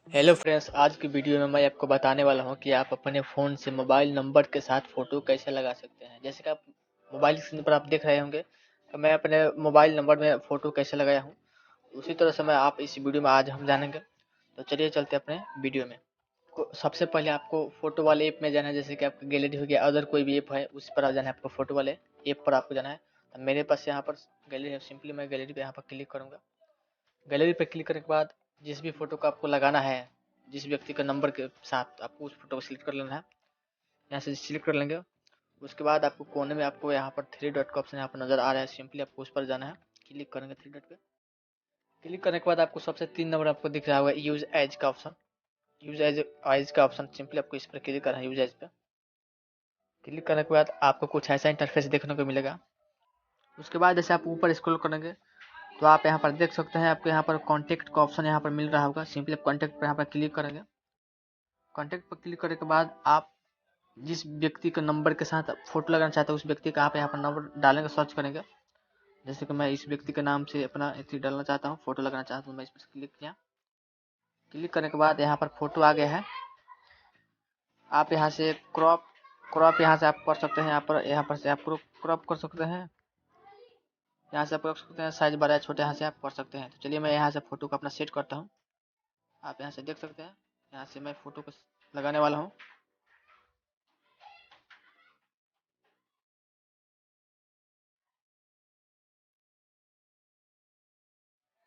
Hello friends, आज की video में मैं आपको बताने वाला हूं कि आप अपने फ़ोन से मोबाइल नंबर के साथ फ़ोटो कैसे लगा सकते हैं। जैसे कि आप मोबाइल स्क्रीन पर आप देख रहे होंगे कि मैं अपने मोबाइल नंबर में फ़ोटो कैसे लगाया हूं, उसी तरह से मैं आप इस वीडियो में आज हम जानेंगे। तो चलिए चलते हैं अपने वीडियो में। सबसे पहले आपको फ़ोटो वाले ऐप में जाना है। जैसे कि आपका गैलरी हो गया, अदर कोई भी ऐप है उस पर आ जाना है। आपको फ़ोटो वाले ऐप पर आपको जाना है। तो मेरे पास यहाँ पर गैलरी है, सिंपली मैं गैलरी पे यहाँ पर क्लिक करूँगा। गैलरी पे क्लिक करने के बाद जिस भी फ़ोटो को आपको लगाना है, जिस व्यक्ति का नंबर के साथ, आपको उस फ़ोटो को सिलेक्ट कर लेना है। यहाँ से सिलेक्ट कर लेंगे। उसके बाद आपको कोने में आपको यहाँ पर थ्री डॉट का ऑप्शन यहाँ पर नज़र आ रहा है। सिंपली आपको उस पर जाना है। क्लिक करेंगे थ्री डॉट पे। क्लिक करने के बाद आपको सबसे 3 नंबर आपको दिख रहा होगा, यूज़ एज का ऑप्शन। यूज़ एज का ऑप्शन, सिंपली आपको इस पर क्लिक करना है, यूज़ एज पे। क्लिक करने के बाद आपको कुछ ऐसा इंटरफेस देखने को मिलेगा। उसके बाद जैसे आप ऊपर स्क्रॉल करेंगे तो आप यहाँ पर देख सकते हैं, आपको यहाँ पर कॉन्टैक्ट का ऑप्शन यहाँ पर मिल रहा होगा। सिंपली आप कॉन्टैक्ट पर यहाँ पर क्लिक करेंगे। कॉन्टैक्ट पर क्लिक करने के बाद आप जिस व्यक्ति के नंबर के साथ फोटो लगाना चाहते हैं उस व्यक्ति का आप यहाँ पर नंबर डालेंगे, सर्च करेंगे। जैसे कि मैं इस व्यक्ति के नाम से अपना एंट्री डालना चाहता हूँ, फोटो लगाना चाहता हूँ, मैं इस पर क्लिक किया। क्लिक करने के बाद यहाँ पर फोटो आ गया है। आप यहाँ से क्रॉप क्रॉप यहाँ से आप कर सकते हैं। यहाँ पर से आप क्रॉप कर सकते हैं। यहाँ से आप कर सकते हैं साइज बड़ा या छोटा, यहाँ से आप कर सकते हैं। तो चलिए मैं यहाँ से फोटो को अपना सेट करता हूँ। आप यहाँ से देख सकते हैं, यहाँ से मैं फोटो को लगाने वाला हूँ।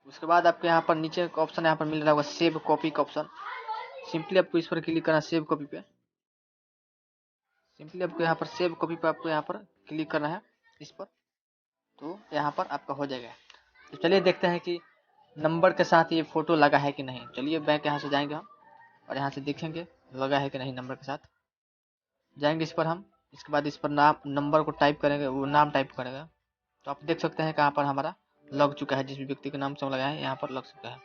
उसके बाद आपको यहाँ पर नीचे का ऑप्शन यहाँ पर मिल रहा होगा, सेव कॉपी का ऑप्शन। सिंपली आपको इस पर क्लिक करना है, सेव कॉपी पे। सिंपली आपको यहाँ पर सेव कॉपी पे आपको यहाँ पर क्लिक करना है, इस पर। तो यहाँ पर आपका हो जाएगा। तो चलिए देखते हैं कि नंबर के साथ ये फोटो लगा है कि नहीं। चलिए बैक यहाँ से जाएंगे हम और यहाँ से देखेंगे लगा है कि नहीं। नंबर के साथ जाएंगे इस पर हम। इसके बाद इस पर नाम नंबर को टाइप करेंगे, वो नाम टाइप करेगा। तो आप देख सकते हैं कहाँ पर हमारा लग चुका है। जिस भी व्यक्ति के नाम से हम लगाए हैं यहाँ पर लग चुका है।